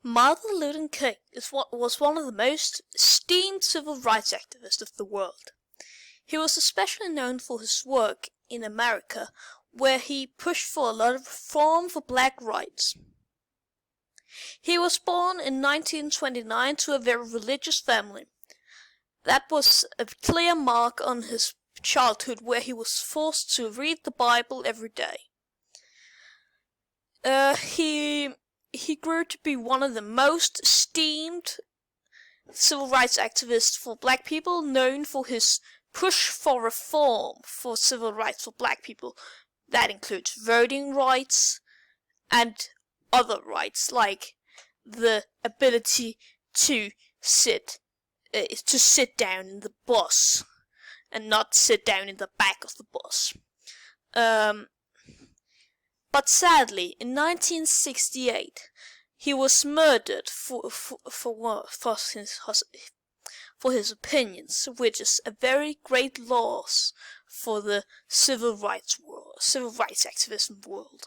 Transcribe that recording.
Martin Luther King was one of the most esteemed civil rights activists of the world. He was especially known for his work in America, where he pushed for a lot of reform for black rights. He was born in 1929 to a very religious family. That was a clear mark on his childhood, where he was forced to read the Bible every day. He grew to be one of the most esteemed civil rights activists for black people, known for his push for reform for civil rights for black people. That includes voting rights and other rights, like the ability to sit down in the bus and not sit down in the back of the bus. But sadly, in 1968, he was murdered for his opinions, which is a very great loss for the civil rights activism world.